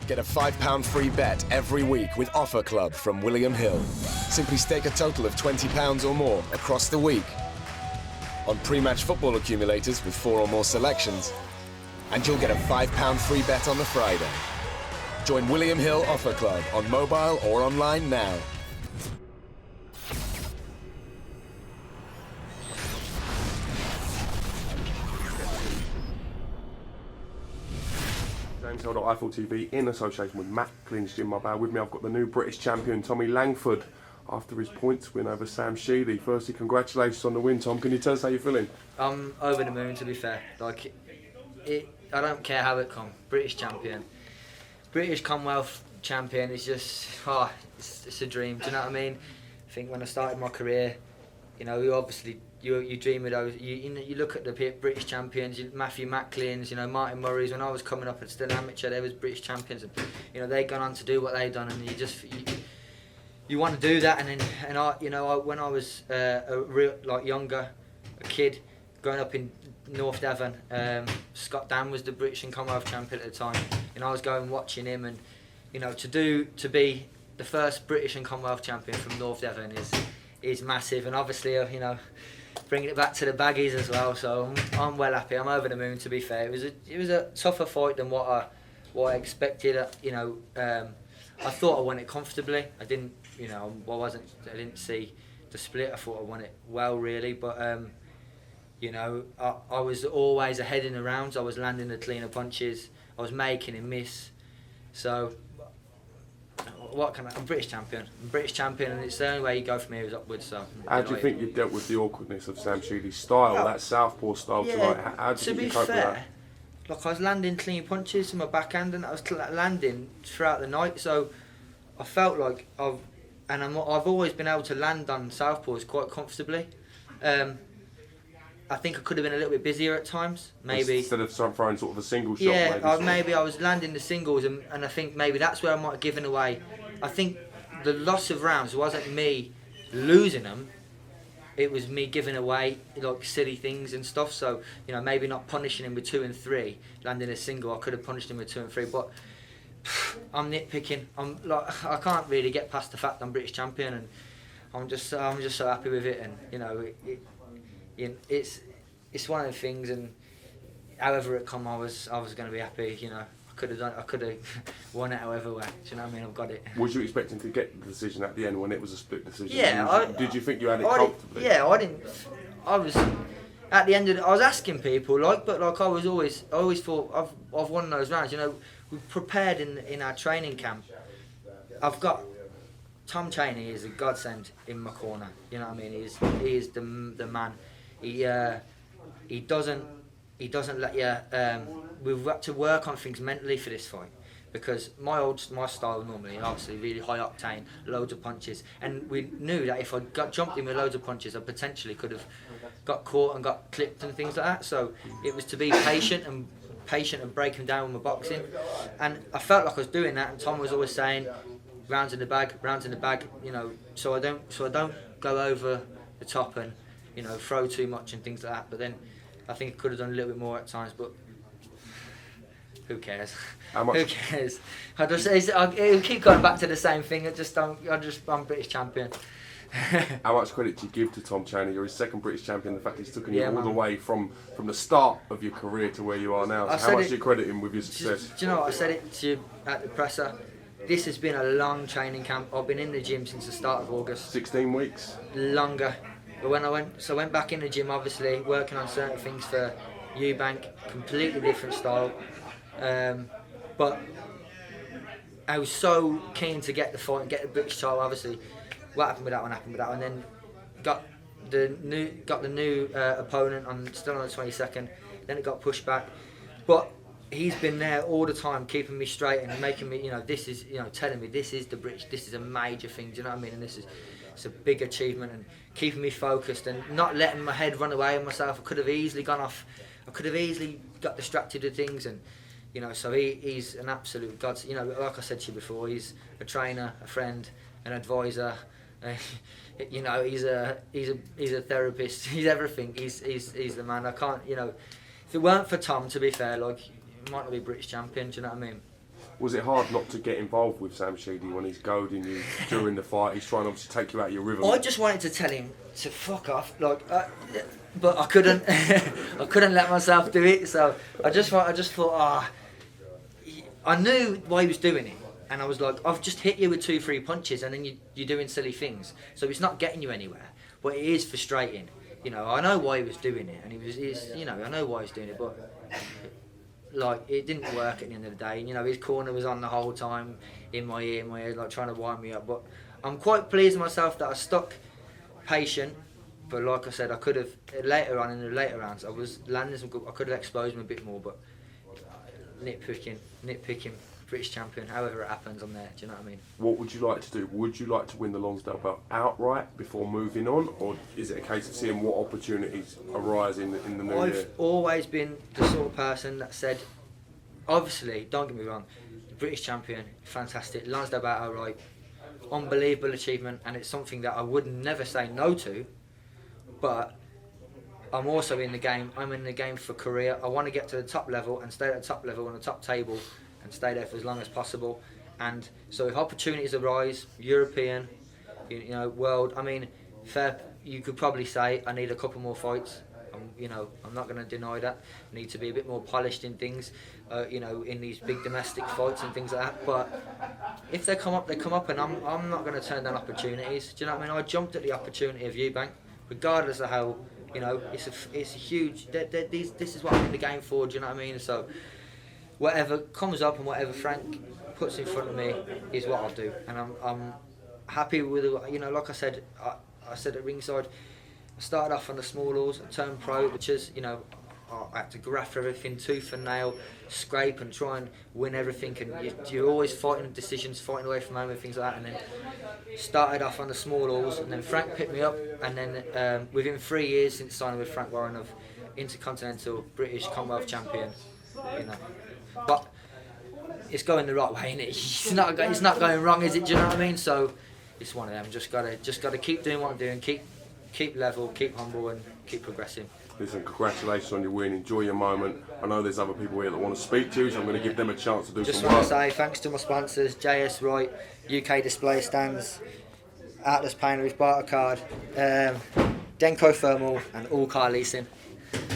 Get a £5 free bet every week with Offer Club from William Hill. Simply stake a total of £20 or more across the week on pre-match football accumulators with 4 or more selections, and you'll get a £5 free bet on the Friday. Join William Hill Offer Club on mobile or online now. James Held at Eiffel TV in association with Matt Clinch Gym Mobile. With me I've got the new British champion Tommy Langford after his points win over Sam Sheedy. Firstly, congratulations on the win, Tom. Can you tell us how you're feeling? I'm over the moon, to be fair. Like, I don't care how it come. British champion, British Commonwealth champion. It's just, it's a dream. Do you know what I mean? I think when I started my career, you know, you dream of those. You look at the British champions, Matthew Macklins, you know, Martin Murray's. When I was coming up and still an amateur, they was British champions, and you know they gone on to do what they done, and you want to do that. And I when I was younger, a kid growing up in North Devon, Scott Dan was the British and Commonwealth champion at the time, and I was going watching him, and you know to be the first British and Commonwealth champion from North Devon is massive, and obviously you know, bringing it back to the baggies as well. So I'm well happy. I'm over the moon, to be fair. It was a tougher fight than what I expected. You know, I thought I won it comfortably. I didn't see the split. I thought I won it well, really, but you know, I was always ahead in the rounds. I was landing the cleaner punches. I was making him miss. So I'm British champion. I'm British champion, and it's the only way you go from here is upwards. So how do you think you dealt with the awkwardness of Sam Sheedy's style, that southpaw style tonight? How did you cope with that? Like, I was landing clean punches in my backhand, and I was landing throughout the night. So I felt like I've always been able to land on southpaws quite comfortably. I think I could have been a little bit busier at times, maybe. Instead of throwing sort of a single shot. Yeah, maybe I was landing the singles, and I think maybe that's where I might have given away. I think the loss of rounds wasn't me losing them, it was me giving away like silly things and stuff. So, you know, maybe not punishing him with 2 and 3, landing a single. I could have punished him with 2 and 3, but I'm nitpicking. I can't really get past the fact I'm British champion, and I'm just so happy with it. And you know, it's one of the things. And however it come, I was going to be happy. You know, I could have won it however way. Do you know what I mean? I've got it. Was you expecting to get the decision at the end when it was a split decision? Yeah. Did you think you had it comfortably? I didn't. I was at the end of I was asking people I always thought I've won those rounds. You know, we prepared in our training camp. I've got Tom Chaney is a godsend in my corner. You know what I mean? He is the man. He doesn't let you. We've got to work on things mentally for this fight, because my style normally, obviously, really high octane, loads of punches, and we knew that if I jumped in with loads of punches, I potentially could have got caught and got clipped and things like that. So it was to be patient and break him down with my boxing, and I felt like I was doing that. And Tom was always saying, rounds in the bag, you know, so I don't go over the top and, you know, throw too much and things like that. But then I think I could have done a little bit more at times, but who cares? Who cares? It'll keep going back to the same thing. I'm British champion. How much credit do you give to Tom Chaney? You're his second British champion. The fact he's taken you all the way from the start of your career to where you are now. So how much do you credit him with your success? Do you know what? I said it to you at the presser. This has been a long training camp. I've been in the gym since the start of August. 16 weeks? Longer. But when I went back in the gym, obviously, working on certain things for Eubank, completely different style. But I was so keen to get the fight and get the British title. Obviously, what happened with that one, and then got the new opponent still on the 22nd. Then it got pushed back, but he's been there all the time, keeping me straight and making me, you know, telling me this is the British, this is a major thing. Do you know what I mean? And it's a big achievement, and keeping me focused and not letting my head run away with myself. I could have easily gone off. I could have easily got distracted with things, and you know, so he's an absolute god. You know, like I said to you before, he's a trainer, a friend, an advisor. You know, he's a therapist. He's everything. He's the man. I can't. You know, if it weren't for Tom, to be fair, like, he might not be British champion. Do you know what I mean? Was it hard not to get involved with Sam Sheedy when he's goading you during the fight? He's trying to obviously take you out of your rhythm. I just wanted to tell him to fuck off, but I couldn't. I couldn't let myself do it. So I just thought, I knew why he was doing it, and I was like, I've just hit you with 2-3 punches, and then you're doing silly things. So it's not getting you anywhere. But it is frustrating. You know, I know why he was doing it, and I know why he's doing it, but like it didn't work at the end of the day. And, you know, his corner was on the whole time in my ear, like trying to wind me up. But I'm quite pleased with myself that I stuck patient. But like I said, I could have later on in the later rounds, I was landing some good. I could have exposed him a bit more, but nitpicking. British champion, however it happens, I'm there. Do you know what I mean? What would you like to do? Would you like to win the Lonsdale belt outright before moving on, or is it a case of seeing what opportunities arise in the new year? I've always been the sort of person that said, obviously, don't get me wrong, the British champion, fantastic, Lonsdale belt outright, unbelievable achievement, and it's something that I would never say no to, but I'm also in the game. I'm in the game for career. I want to get to the top level and stay at the top level on the top table and stay there for as long as possible. And so if opportunities arise, European, you know, world, I mean, fair, you could probably say I need a couple more fights. I'm not going to deny that. I need to be a bit more polished in things, in these big domestic fights and things like that. But if they come up, they come up, and I'm not going to turn down opportunities. Do you know what I mean? I jumped at the opportunity of Eubank, regardless of how, it's a huge. This is what I'm in the game for. Do you know what I mean? So whatever comes up and whatever Frank puts in front of me is what I'll do, and I'm happy with it. Like I said, I said at ringside, I started off on the small halls, I turned pro, which is, I had to graft everything tooth and nail, scrape and try and win everything, and you're always fighting decisions, fighting away from home and things like that. And then started off on the small halls, and then Frank picked me up, and then within 3 years since signing with Frank Warren, of Intercontinental, British, Commonwealth champion, But it's going the right way, isn't it? It's not going wrong, is it? Do you know what I mean? So it's one of them. Just gotta keep doing what I'm doing, keep level, keep humble, and keep progressing. Listen, congratulations on your win. Enjoy your moment. I know there's other people here that want to speak to you, so I'm going to give them a chance to do just some work. Just want to say thanks to my sponsors, JS Wright, UK Display Stands, Atlas Painter's Barter Card, Denko Thermal, and All Car Leasing.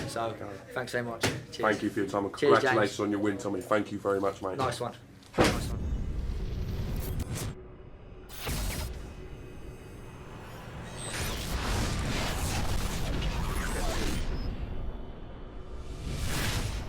So thanks so much. Cheers. Thank you for your time, and Cheers, congratulations James. on your win, Tommy. Thank you very much, mate. Nice one.